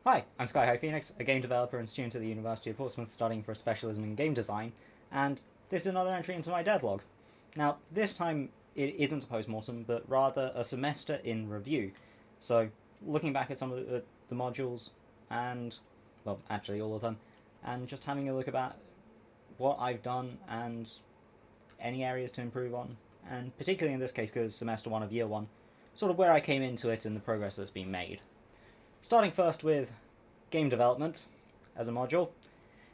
Hi, I'm Sky High Phoenix, a game developer and student at the University of Portsmouth studying for a specialism in game design, and this is another entry into my devlog. Now, this time it isn't a post-mortem, but rather a semester in review. So, looking back at some of the modules, and, well, actually all of them, and just having a look about what I've done and any areas to improve on, and particularly in this case, because semester one of year one, sort of where I came into it and the progress that's been made. Starting first with game development as a module,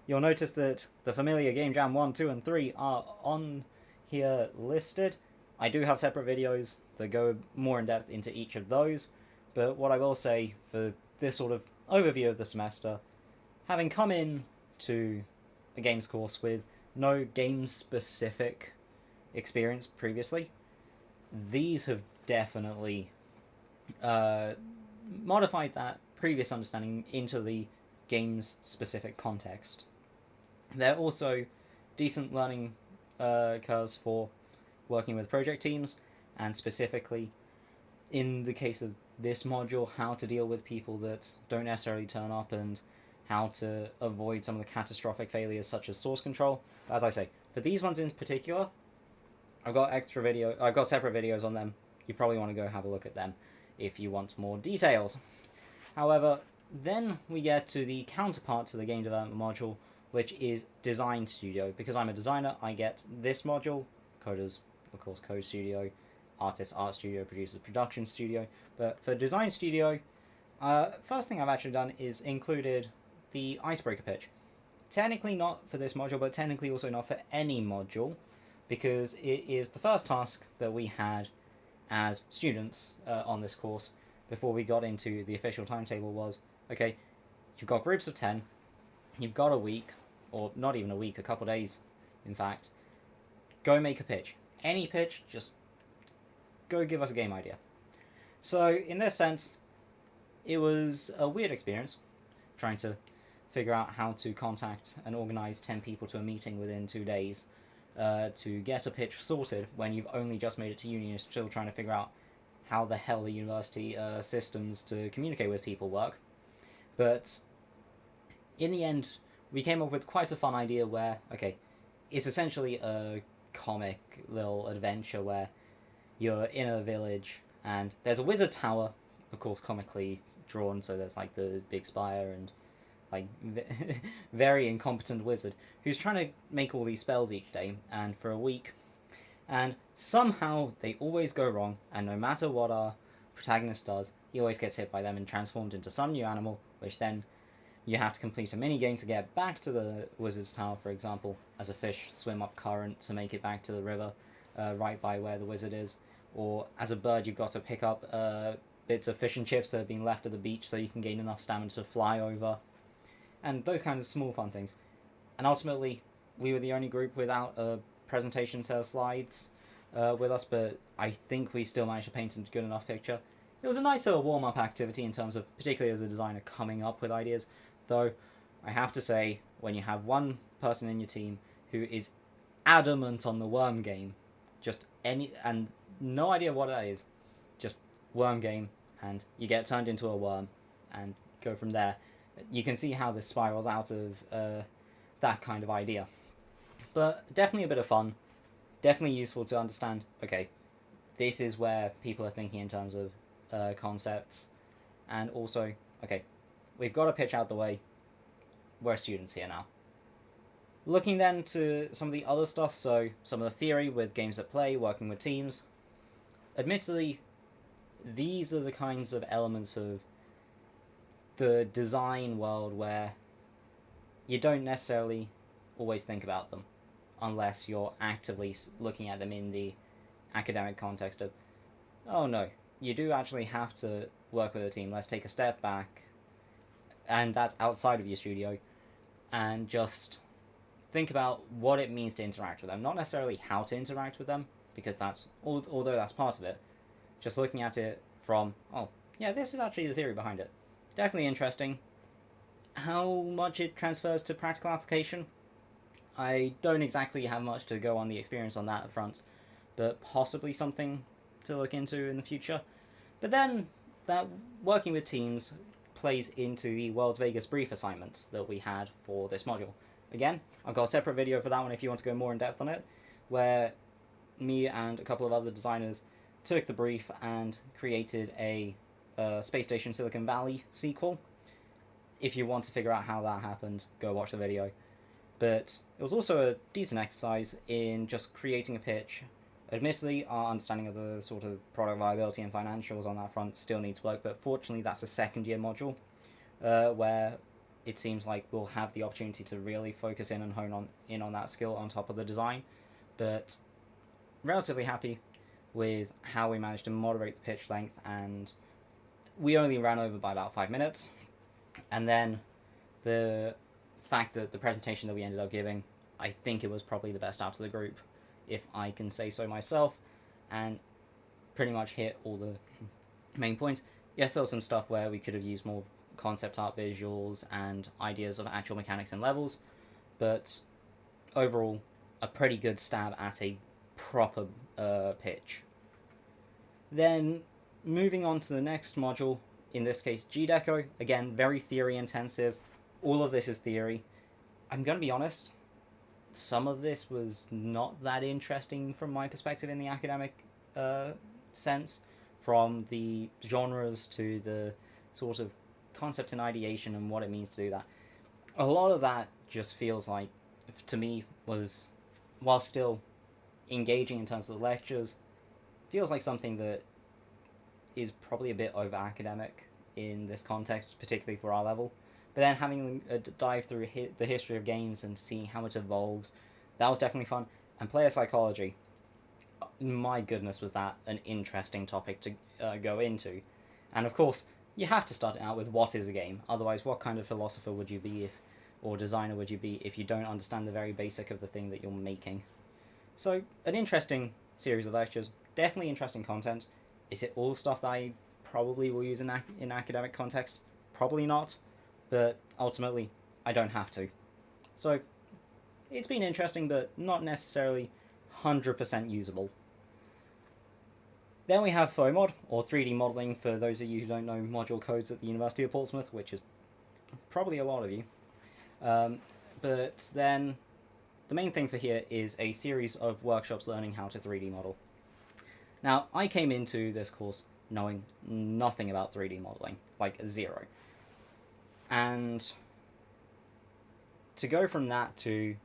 you'll notice that the familiar Game Jam 1, 2, and 3 are on here listed. I do have separate videos that go more in depth into each of those, but what I will say for this sort of overview of the semester, having come in to a games course with no game specific experience previously, these have definitely modified that previous understanding into the game's specific context. They're also decent learning curves for working with project teams, and specifically in the case of this module, how to deal with people that don't necessarily turn up and how to avoid some of the catastrophic failures such as source control. But as I say, for these ones in particular, I've got separate videos on them. You probably want to go have a look at them if you want more details. However, then we get to the counterpart to the game development module, which is Design Studio. Because I'm a designer, I get this module. Coders, of course, Code Studio. Artists, Art Studio. Producers, Production Studio. But for Design Studio, first thing I've actually done is included the icebreaker pitch. Technically not for this module, but technically also not for any module, because it is the first task that we had as students on this course before we got into the official timetable was, okay, you've got groups of 10, you've got a week, or not even a week, a couple of days, in fact, go make a pitch. Any pitch, just go give us a game idea. So, in this sense, it was a weird experience, trying to figure out how to contact and organize 10 people to a meeting within 2 days to get a pitch sorted when you've only just made it to uni and you're still trying to figure out how the hell the university systems to communicate with people work. But in the end, we came up with quite a fun idea where, okay, it's essentially a comic little adventure where you're in a village and there's a wizard tower, of course comically drawn, so there's like the big spire and like very incompetent wizard who's trying to make all these spells each day and for a week, and somehow they always go wrong, and no matter what our protagonist does, he always gets hit by them and transformed into some new animal, which then you have to complete a mini game to get back to the wizard's tower, for example, as a fish swim up current to make it back to the river right by where the wizard is, or as a bird you've got to pick up bits of fish and chips that have been left at the beach so you can gain enough stamina to fly over, and those kinds of small fun things. And ultimately, we were the only group without a presentation set of slides with us, but I think we still managed to paint a good enough picture. It was a nice little warm-up activity in terms of, particularly as a designer, coming up with ideas, though I have to say, when you have one person in your team who is adamant on the worm game, and no idea what that is, just worm game, and you get turned into a worm, and go from there. You can see how this spirals out of that kind of idea. But definitely a bit of fun. Definitely useful to understand, okay, this is where people are thinking in terms of concepts. And also, okay, we've got a pitch out the way. We're students here now. Looking then to some of the other stuff, so some of the theory with games at play, working with teams. Admittedly, these are the kinds of elements of the design world where you don't necessarily always think about them unless you're actively looking at them in the academic context of, oh no, you do actually have to work with a team. Let's take a step back, and that's outside of your studio, and just think about what it means to interact with them. Not necessarily how to interact with them, because although that's part of it, just looking at it from, oh, yeah, this is actually the theory behind it. Definitely interesting. How much it transfers to practical application, I don't exactly have much to go on the experience on that front, but possibly something to look into in the future. But then, that working with teams plays into the World's Vegas brief assignment that we had for this module. Again, I've got a separate video for that one if you want to go more in depth on it, where me and a couple of other designers took the brief and created a Space Station Silicon Valley sequel. If you want to figure out how that happened, go watch the video. But it was also a decent exercise in just creating a pitch. Admittedly, our understanding of the sort of product viability and financials on that front still needs work, but fortunately that's a second year module where it seems like we'll have the opportunity to really focus in and hone on that skill on top of the design. But relatively happy with how we managed to moderate the pitch length, and we only ran over by about 5 minutes. And then the fact that the presentation that we ended up giving, I think it was probably the best out of the group, if I can say so myself, and pretty much hit all the main points. Yes, there was some stuff where we could have used more concept art visuals and ideas of actual mechanics and levels, but overall, a pretty good stab at a proper pitch. Then, moving on to the next module, in this case GDeco, again, very theory intensive. All of this is theory. I'm going to be honest, some of this was not that interesting from my perspective in the academic sense, from the genres to the sort of concept and ideation and what it means to do that. A lot of that just feels like, to me, was, while still engaging in terms of the lectures, feels like something that is probably a bit over academic in this context, particularly for our level. But then having a dive through the history of games and seeing how it evolves, that was definitely fun. And player psychology, my goodness, was that an interesting topic to go into. And of course, you have to start it out with what is a game. Otherwise, what kind of philosopher would you be or designer would you be if you don't understand the very basic of the thing that you're making? So, an interesting series of lectures, definitely interesting content. Is it all stuff that I probably will use in academic context? Probably not. But ultimately, I don't have to. So, it's been interesting, but not necessarily 100% usable. Then we have FOMOD, or 3D modelling, for those of you who don't know module codes at the University of Portsmouth, which is probably a lot of you. But then, the main thing for here is a series of workshops learning how to 3D model. Now, I came into this course knowing nothing about 3D modelling, like zero. And to go from that to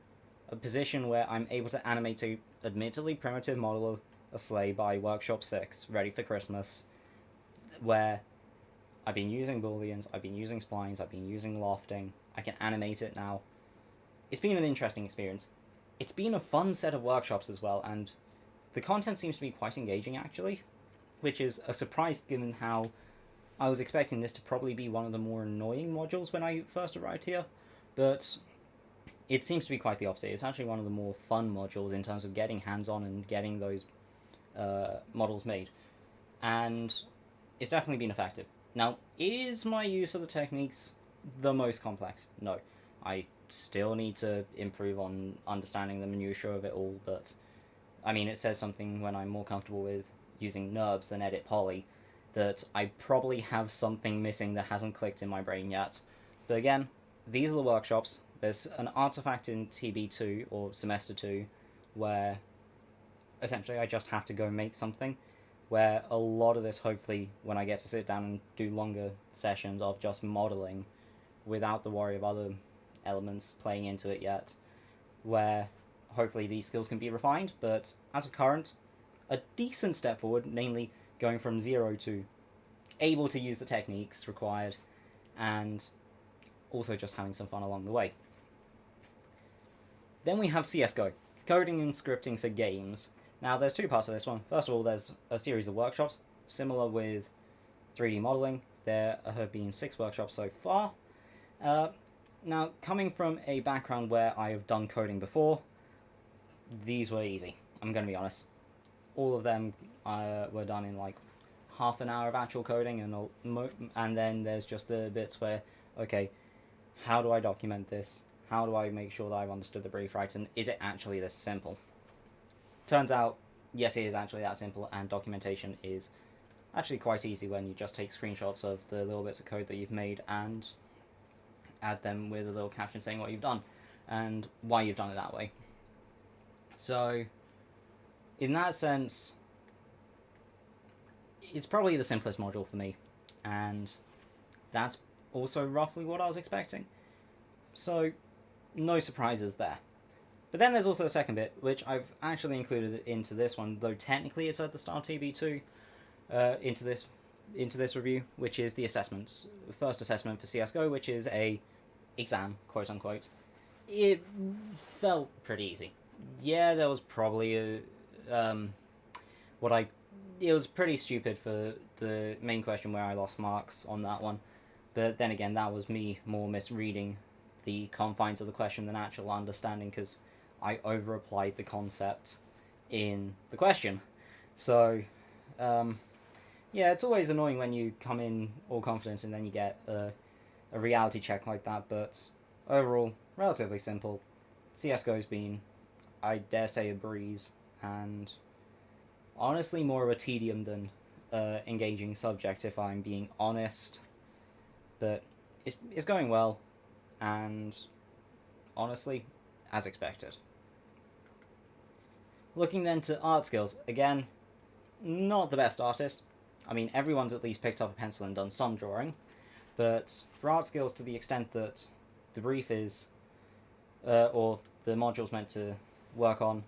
a position where I'm able to animate a admittedly primitive model of a sleigh by Workshop 6, ready for Christmas, where I've been using booleans, I've been using splines, I've been using lofting, I can animate it now. It's been an interesting experience. It's been a fun set of workshops as well, and the content seems to be quite engaging actually, which is a surprise given how I was expecting this to probably be one of the more annoying modules when I first arrived here, but it seems to be quite the opposite. It's actually one of the more fun modules in terms of getting hands-on and getting those models made, and it's definitely been effective. Now, is my use of the techniques the most complex? No. I still need to improve on understanding the minutiae of it all, but I mean, it says something when I'm more comfortable with using NURBS than edit poly, that I probably have something missing that hasn't clicked in my brain yet. But again, these are the workshops. There's an artifact in TB2, or Semester 2, where essentially I just have to go make something, where a lot of this, hopefully, when I get to sit down and do longer sessions of just modelling, without the worry of other elements playing into it yet, where hopefully these skills can be refined, but as of current, a decent step forward, namely going from 0 to able to use the techniques required, and also just having some fun along the way. Then we have CSGO, coding and scripting for games. Now there's two parts of this one. First of all, there's a series of workshops, similar with 3D modeling. There have been 6 workshops so far. Now, coming from a background where I have done coding before, these were easy, I'm going to be honest. All of them were done in like half an hour of actual coding, and then there's just the bits where, okay, how do I document this? How do I make sure that I've understood the brief right, and is it actually this simple? Turns out, yes, it is actually that simple, and documentation is actually quite easy when you just take screenshots of the little bits of code that you've made and add them with a little caption saying what you've done and why you've done it that way. So, in that sense, it's probably the simplest module for me, and that's also roughly what I was expecting. So, no surprises there. But then there's also a second bit, which I've actually included into this one, though technically it's at the start TB2, into this review, which is the assessments. The first assessment for CSGO, which is a exam, quote unquote. It felt pretty easy. Yeah, there was probably it was pretty stupid for the main question where I lost marks on that one. But then again, that was me more misreading the confines of the question than actual understanding, because I over-applied the concept in the question. So, yeah, it's always annoying when you come in all confident and then you get a reality check like that, but overall, relatively simple. CSGO's been, I dare say, a breeze, and honestly more of a tedium than engaging subject, if I'm being honest. But it's going well, and honestly, as expected. Looking then to art skills, again, not the best artist. I mean, everyone's at least picked up a pencil and done some drawing, but for art skills, to the extent that the brief is, or the module's meant to work on,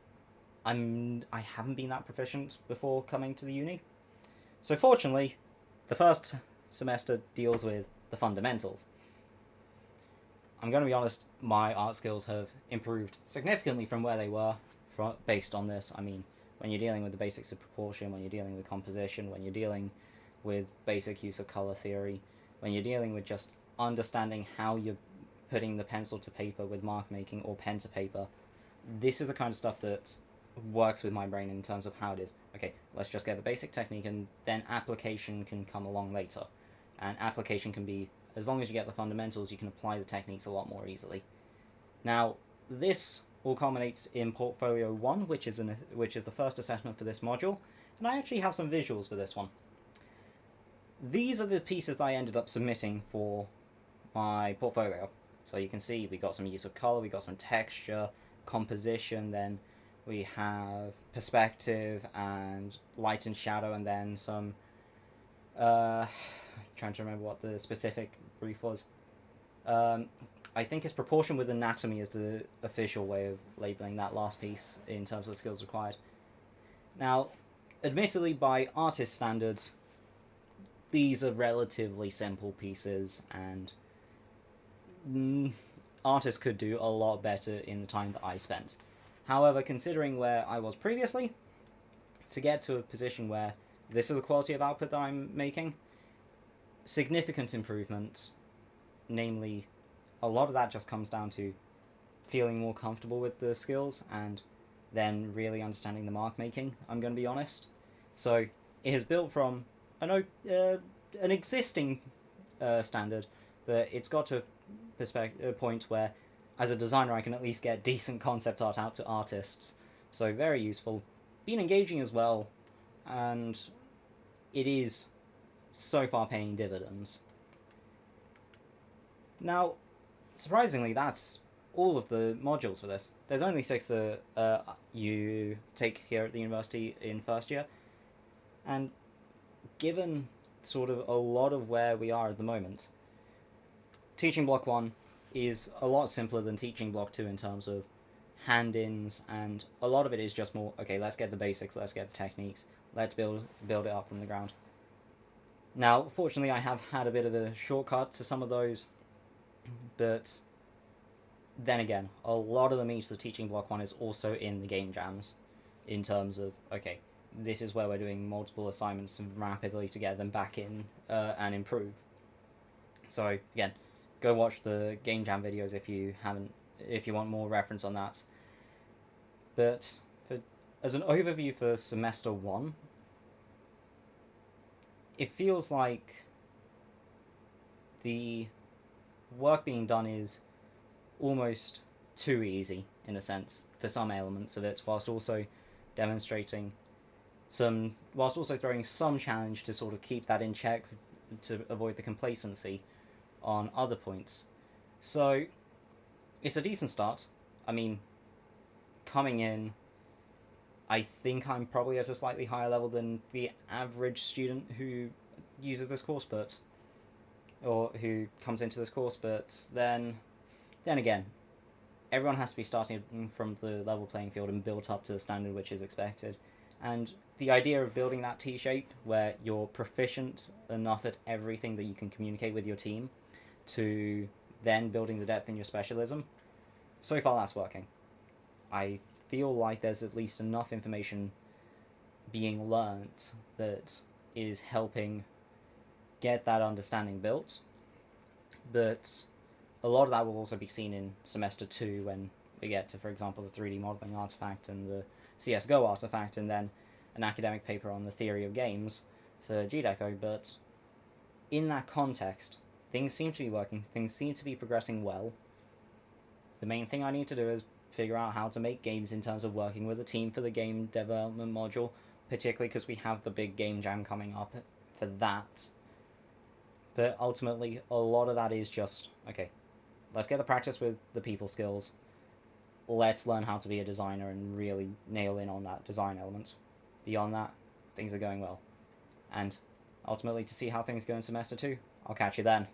I haven't been that proficient before coming to the uni. So fortunately, the first semester deals with the fundamentals. I'm going to be honest, my art skills have improved significantly from where they were based on this. I mean, when you're dealing with the basics of proportion, when you're dealing with composition, when you're dealing with basic use of color theory, when you're dealing with just understanding how you're putting the pencil to paper with mark making or pen to paper, this is the kind of stuff that works with my brain in terms of how it is. Okay, let's just get the basic technique, and then application can come along later. And application can be, as long as you get the fundamentals, you can apply the techniques a lot more easily. Now, this all culminates in Portfolio 1, which is the first assessment for this module, and I actually have some visuals for this one. These are the pieces that I ended up submitting for my portfolio. So you can see we got some use of color, we got some texture, composition, then we have perspective and light and shadow, and then some trying to remember what the specific brief was. I think it's proportion with anatomy is the official way of labeling that last piece in terms of the skills required. Now, admittedly, by artist standards, these are relatively simple pieces, and artists could do a lot better in the time that I spent. However, considering where I was previously, to get to a position where this is the quality of output that I'm making, significant improvement, namely, a lot of that just comes down to feeling more comfortable with the skills and then really understanding the mark making, I'm going to be honest. So it is built from an existing standard, but it's got to a point where, as a designer, I can at least get decent concept art out to artists. So very useful. Been engaging as well, and it is so far paying dividends. Now, surprisingly, that's all of the modules for this. There's only 6 that you take here at the university in first year, and given sort of a lot of where we are at the moment, teaching block 1 is a lot simpler than teaching block 2 in terms of hand-ins, and a lot of it is just more, okay, let's get the basics, let's get the techniques, let's build it up from the ground. Now, fortunately, I have had a bit of a shortcut to some of those, but then again, a lot of the meat of teaching block 1 is also in the game jams, in terms of, okay, this is where we're doing multiple assignments rapidly to get them back in and improve. So again, go watch the game jam videos if you want more reference on that. But as an overview for semester 1, it feels like the work being done is almost too easy, in a sense, for some elements of it, whilst also demonstrating whilst also throwing some challenge to sort of keep that in check to avoid the complacency on other points. So it's a decent start. I mean, coming in, I think I'm probably at a slightly higher level than the average student who uses this course, but or who comes into this course. But then again, everyone has to be starting from the level playing field and built up to the standard which is expected. And the idea of building that T-shape where you're proficient enough at everything that you can communicate with your team to then building the depth in your specialism, so far that's working. I feel like there's at least enough information being learnt that is helping get that understanding built, but a lot of that will also be seen in semester 2 when we get to, for example, the 3D modeling artifact and the CSGO artifact, and then an academic paper on the theory of games for GDeco. But in that context, things seem to be working, things seem to be progressing well. The main thing I need to do is figure out how to make games in terms of working with a team for the game development module, particularly because we have the big game jam coming up for that. But ultimately, a lot of that is just, okay, let's get the practice with the people skills. Let's learn how to be a designer and really nail in on that design element. Beyond that, things are going well. And ultimately, to see how things go in semester 2, I'll catch you then.